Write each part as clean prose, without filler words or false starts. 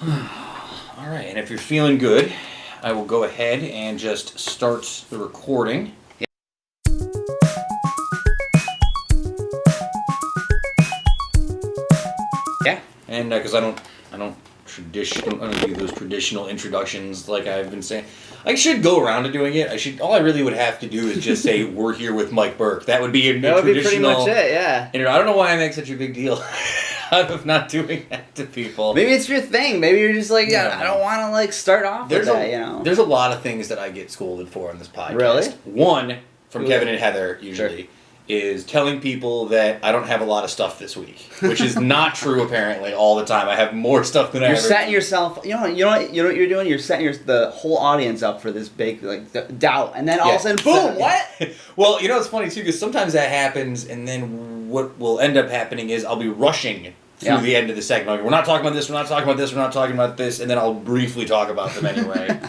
All right, and if you're feeling good, I will go ahead and just start the recording. Yeah, and because I don't do those traditional introductions like I've been saying. I should go around to doing it. All I really would have to do is just say we're here with Mike Burke. That would be a that would traditional. Be pretty much it, yeah. I don't know why I make such a big deal out of not doing that to people. Maybe it's your thing. Maybe you're just like, I don't want to like start off with that, you know. There's a lot of things that I get scolded for on this podcast. Really? One from Kevin and Heather usually. Is telling people that I don't have a lot of stuff this week, which is not true apparently all the time. I have more stuff than I ever. You're setting yourself. You know what you're doing. You're setting the whole audience up for this big doubt, and then all of a sudden, boom! What? Well, it's funny too because sometimes that happens, and then what will end up happening is I'll be rushing through the end of the segment. We're not talking about this. We're not talking about this. We're not talking about this, and then I'll briefly talk about them anyway.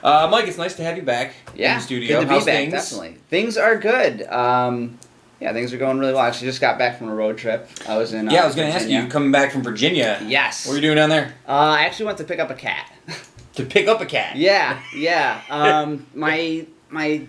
Mike, it's nice to have you back in the studio. Good to be back. Definitely, things are good. Yeah, things are going really well. I actually just got back from a road trip. I was in. I was going to ask you, coming back from Virginia. Yes. What were you doing down there? I actually went to pick up a cat. To pick up a cat? Yeah. My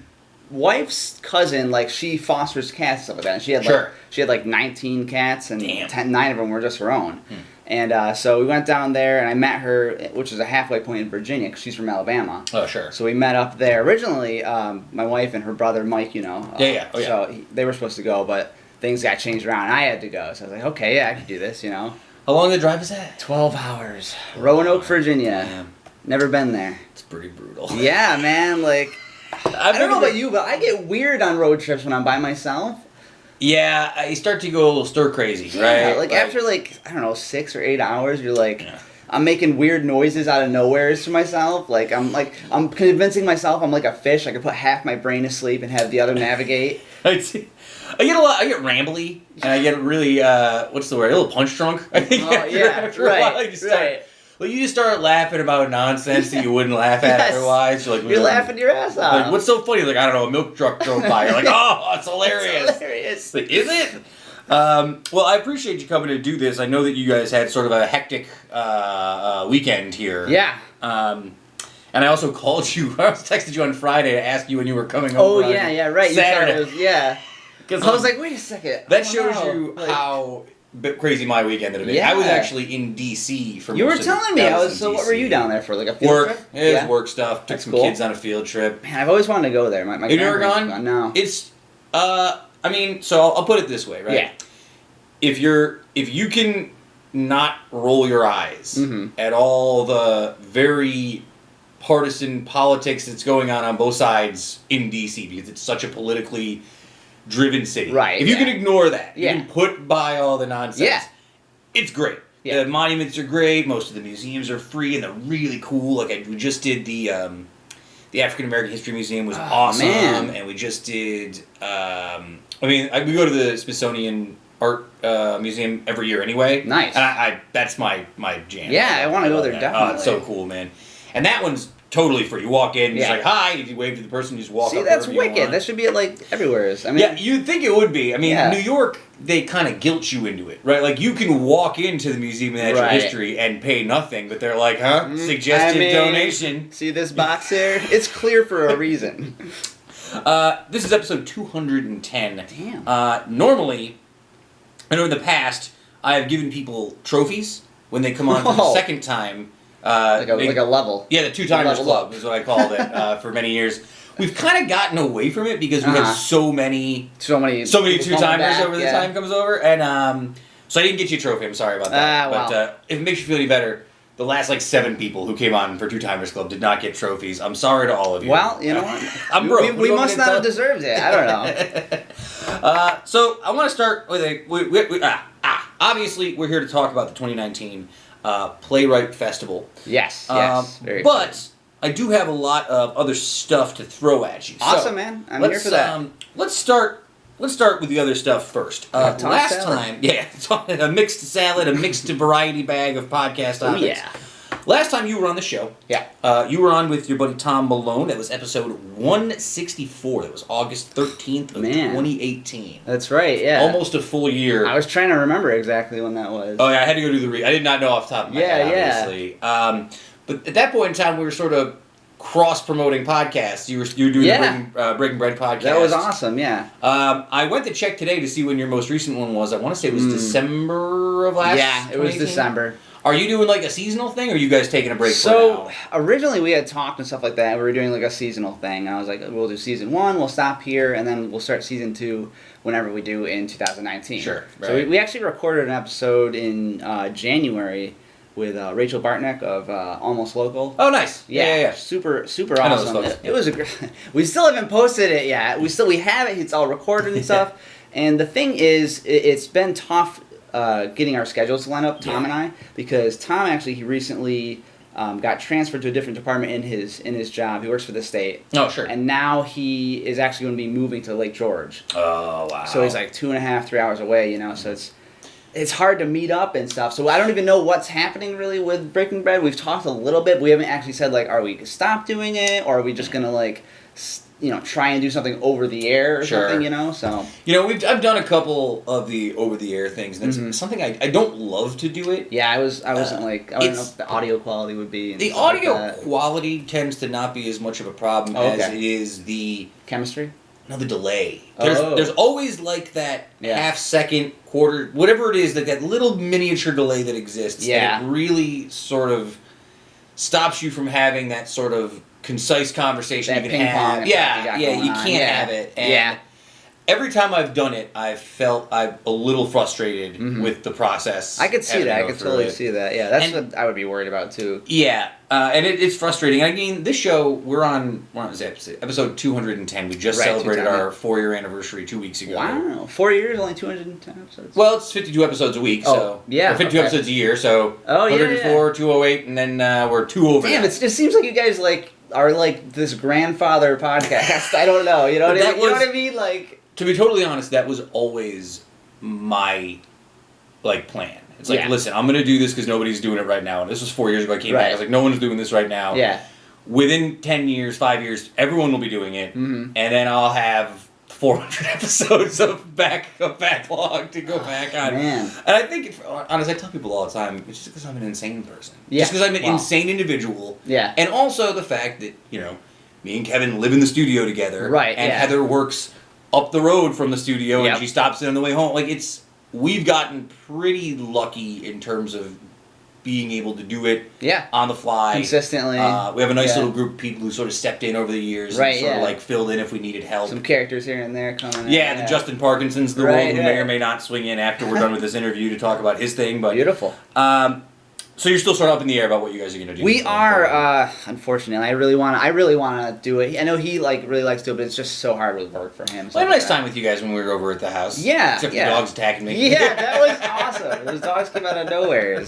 wife's cousin, she fosters cats and stuff like that. And she had 19 cats, and 9 of them were just her own. And so we went down there, and I met her, which is a halfway point in Virginia, because she's from Alabama. Oh, sure. So we met up there. Originally, my wife and her brother, Mike, So they were supposed to go, but things got changed around, and I had to go. So I was like, okay, yeah, I can do this, How long the drive is that? 12 hours. Roanoke, Virginia. Damn. Never been there. It's pretty brutal. Yeah, man, I don't know about you, but I get weird on road trips when I'm by myself. Yeah, you start to go a little stir crazy, right? After I don't know, 6 or 8 hours, you're I'm making weird noises out of nowhere to myself. I'm convincing myself I'm like a fish. I can put half my brain to sleep and have the other navigate. I get rambly, and I get really what's the word? A little punch drunk. I think. Oh yeah, after a while, you just start laughing about nonsense that you wouldn't laugh at otherwise. You're laughing your ass off. What's so funny? I don't know, a milk truck drove by. You're like, oh, it's hilarious. It's hilarious. Is it? Well, I appreciate you coming to do this. I know that you guys had sort of a hectic weekend here. Yeah. And I also called you. I texted you on Friday to ask you when you were coming over. Oh, yeah, right. Saturday. You thought it was, I was like, wait a second. That shows you how crazy my weekend had been. Yeah. I was actually in D.C. for You were telling me. So what were you down there for? A field trip? It was work stuff. Took some kids on a field trip. Man, I've always wanted to go there. My Have you ever gone? No. It's, so I'll put it this way, right? Yeah. If you can not roll your eyes at all the very partisan politics that's going on both sides in D.C. because it's such a politically driven city. Right. If you can ignore that, you can put by all the nonsense, it's great. Yeah. The monuments are great, most of the museums are free, and they're really cool. We just did the African American History Museum was awesome, and we just did, we go to the Smithsonian Art Museum every year anyway. Nice. And I that's my jam. Yeah, I want to go there, definitely. Oh, it's so cool, man. And that one's totally free. You walk in, you're like, hi. If you wave to the person, you just walk up. See, that's wicked. That should be everywhere. You'd think it would be. New York, they kind of guilt you into it, right? You can walk into the Museum of Natural History and pay nothing, but they're like, suggested donation. See this box here? It's clear for a reason. This is episode 210. Damn. Normally, I know in the past, I have given people trophies when they come on for the second time. Like a level. Yeah, the Two-Timers Club is what I called it for many years. We've kind of gotten away from it because we have so many two-timers over the time comes over, and so I didn't get you a trophy. I'm sorry about that. But if it makes you feel any better, the last 7 people who came on for Two-Timers Club did not get trophies. I'm sorry to all of you. Well, you know what? I'm broke. We must not have deserved it. I don't know. So I want to start with obviously we're here to talk about the 2019 Playwright Festival. Yes. Very but exciting. I do have a lot of other stuff to throw at you. Awesome, man. I'm here for that. Let's start with the other stuff first. Last time, a mixed salad, a mixed variety bag of podcast topics. Oh, yeah. Last time you were on the show, you were on with your buddy Tom Malone. That was episode 164. That was August 13th of 2018. That's right, yeah. Almost a full year. I was trying to remember exactly when that was. Oh, yeah, I had to go do I did not know off the top of my head, obviously. But at that point in time, we were sort of cross-promoting podcasts. You were doing the Breaking Bread podcast. That was awesome, yeah. I went to check today to see when your most recent one was. I want to say it was December of last year. Yeah, it was December. Are you doing like a seasonal thing, or are you guys taking a break for now? Originally we had talked and stuff like that. We were doing like a seasonal thing. I was like, we'll do season 1, we'll stop here, and then we'll start season 2 whenever we do in 2019. Sure. Right. So we actually recorded an episode in January with Rachel Bartnick of Almost Local. Oh, nice. Yeah. Super awesome. It was we still haven't posted it yet. We have it. It's all recorded and stuff. And the thing is, it's been tough getting our schedules to line up, Tom and I, because Tom actually he recently got transferred to a different department in his job. He works for the state. Oh, sure. And now he is actually going to be moving to Lake George. Oh, wow. So he's like 2.5, 3 hours away. So it's hard to meet up and stuff. So I don't even know what's happening really with Breaking Bread. We've talked a little bit. We haven't actually said like, are we going to stop doing it, or are we just gonna like, try and do something over the air or something. So I've done a couple of the over the air things, and it's something I don't love to do it. Yeah, I wasn't like I don't know if the audio quality would be. The audio quality tends to not be as much of a problem as it is the chemistry. No, the delay. There's always like that half second, quarter, whatever it is, like that little miniature delay that exists. Yeah. And it really sort of stops you from having that sort of concise conversation that you can have. You can't have it. And every time I've done it, I've felt a little frustrated with the process. I could see that. I could totally see that. Yeah, that's what I would be worried about too. Yeah, and it's frustrating. I mean, this show, we're on episode 210. We just celebrated our 4-year anniversary 2 weeks ago. Wow, 4 years, only 210 episodes? Well, it's 52 episodes a week, or 52 episodes a year, so 104, 208, and then we're 2 over. Damn, it seems like you guys are like this grandfather podcast. I don't know. You know what I mean? Like, to be totally honest, that was always my plan. It's like, listen, I'm going to do this because nobody's doing it right now. And this was 4 years ago. I came back. I was like, no one's doing this right now. Yeah. Within 10 years, 5 years, everyone will be doing it. And then I'll have 400 episodes of backlog to go back on. Man. And I think, honestly, I tell people all the time, it's just because I'm an insane person. Yeah. Just because I'm an insane individual. Yeah. And also the fact that, me and Kevin live in the studio together. Right, and Heather works up the road from the studio, and she stops in on the way home. Like, we've gotten pretty lucky in terms of being able to do it on the fly. Consistently. We have a nice little group of people who sort of stepped in over the years and sort of like filled in if we needed help. Some characters here and there coming in. Yeah, the Justin Parkinson's the world who may or may not swing in after we're done with this interview to talk about his thing. But beautiful. So you're still sort of up in the air about what you guys are going to do. We are, unfortunately. I really want to do it. I know he really likes to do it, but it's just so hard with work for him. Well, I had a nice time with you guys when we were over at the house. Yeah, except the dogs attacking me. Yeah, that was awesome. Those dogs came out of nowhere.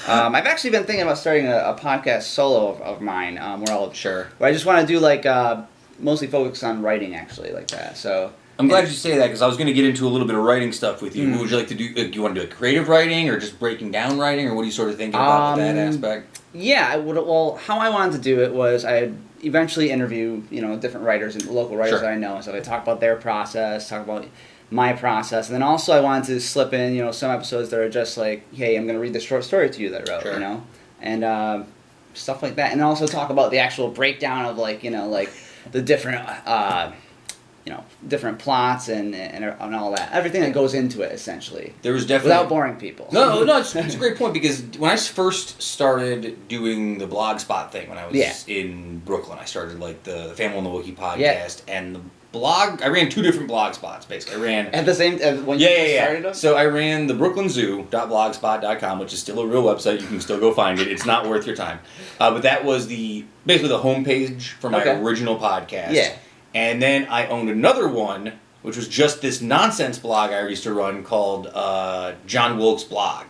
I've actually been thinking about starting a podcast solo of mine. Where I just want to do mostly focus on writing, actually, like that. So. I'm glad you say that, because I was going to get into a little bit of writing stuff with you. What would you like to do? Do you want to do creative writing, or just breaking down writing, or what are you sort of thinking about with that aspect? Yeah, how I wanted to do it was I'd eventually interview, different writers and local writers that I know. So I talk about their process, talk about my process, and then also I wanted to slip in, some episodes that are just like, hey, I'm going to read the short story to you that I wrote, and stuff like that. And also talk about the actual breakdown of the different... different plots and all that. Everything that goes into it, essentially. There was definitely... Without boring people. No, it's a great point, because when I first started doing the Blogspot thing, when I was in Brooklyn, I started the Family on the Wiki podcast, and the blog... I ran 2 different Blogspots, basically. I ran... At the same... when you started them? So I ran the brooklynzoo.blogspot.com, which is still a real website. You can still go find it. It's not worth your time. But that was basically the homepage for my original podcast. Yeah. And then I owned another one, which was just this nonsense blog I used to run called John Wilkes Blog.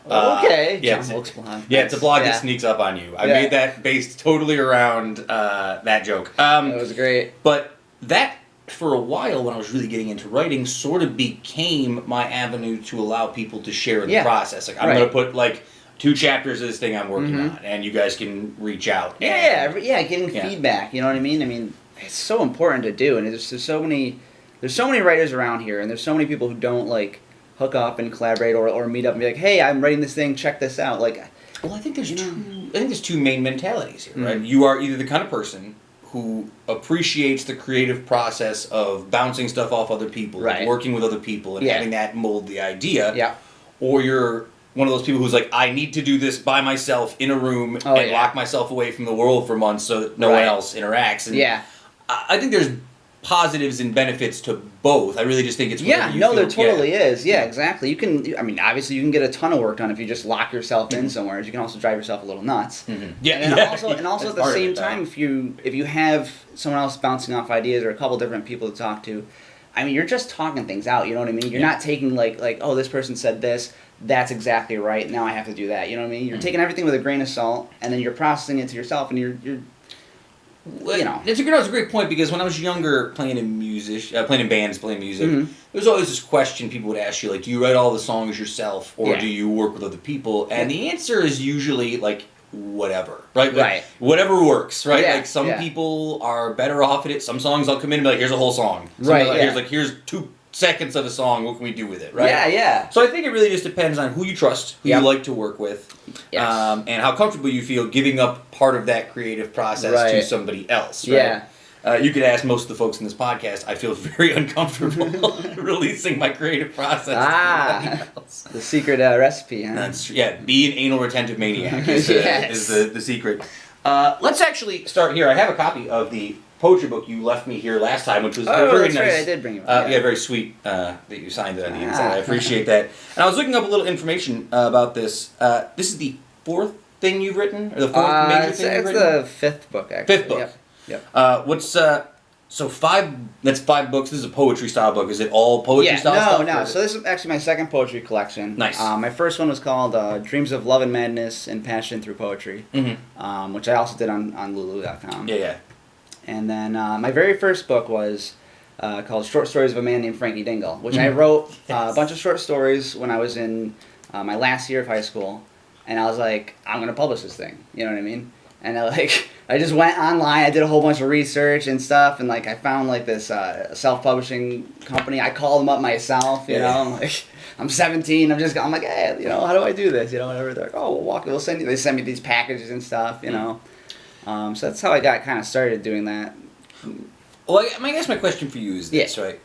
John Wilkes Blog. Yeah, it's a blog that sneaks up on you. I made that based totally around that joke. That was great. But that, for a while, when I was really getting into writing, sort of became my avenue to allow people to share in the process. Like, I'm going to put, 2 chapters of this thing I'm working on, and you guys can reach out. Getting feedback. You know what I mean? I mean, it's so important to do, and there's so many writers around here, and there's so many people who don't like hook up and collaborate or meet up and be like, hey, I'm writing this thing, check this out. Like, well, I think there's two main mentalities here, right? You are either the kind of person who appreciates the creative process of bouncing stuff off other people, working with other people, and having that mold the idea, or you're one of those people who's like, I need to do this by myself in a room and lock myself away from the world for months so that no one else interacts. And I think there's positives and benefits to both. I really just think it's there totally is. Yeah, exactly. You can, I mean, obviously you can get a ton of work done if you just lock yourself in somewhere. You can also drive yourself a little nuts. And also at the same time, if you have someone else bouncing off ideas or a couple different people to talk to, I mean, you're just talking things out. You know what I mean? You're not taking like oh, this person said this. That's exactly right. Now I have to do that. You know what I mean? You're taking everything with a grain of salt, and then you're processing it to yourself, and you're That's a great point, because when I was younger, playing in bands, playing music, there was always this question people would ask you, like, do you write all the songs yourself, or do you work with other people? And the answer is usually, like, whatever, right? Like, whatever works, right? Like, some people are better off at it. Some songs I'll come in and be like, here's a whole song. Here's 2 seconds of a song, what can we do with it, right? So I think it really just depends on who you trust, who you like to work with, and how comfortable you feel giving up part of that creative process to somebody else, right? You could ask most of the folks in this podcast, I feel very uncomfortable releasing my creative process to somebody else. The secret recipe, huh? That's, be an anal retentive maniac is the secret. Let's actually start here. I have a copy of the poetry book you left me here last time, which was very nice. Right. I did bring it. Very sweet that you signed it on the inside. I appreciate that. And I was looking up a little information about this. This is the 4th thing you've written, or the 4th major thing you've written? It's the 5th book, actually. 5th book. Yep. So 5. That's 5 books. This is a poetry style book. Is it all poetry style stuff? No. So this is actually my 2nd poetry collection. Nice. My first one was called Dreams of Love and Madness and Passion Through Poetry, which I also did on Lulu.com. And then my very first book was called Short Stories of a Man Named Frankie Dingle, which I wrote a bunch of short stories when I was in my last year of high school, and I was like, I'm going to publish this thing, you know what I mean? And I just went online, I did a whole bunch of research and stuff, and I found this self-publishing company. I called them up myself, you know, I'm like, I'm 17, I'm like, hey, you know, how do I do this, you know, whatever. They're like, oh, we'll send you, they send me these packages and stuff, you know. So that's how I got kind of started doing that. Well, I guess my question for you is this, right?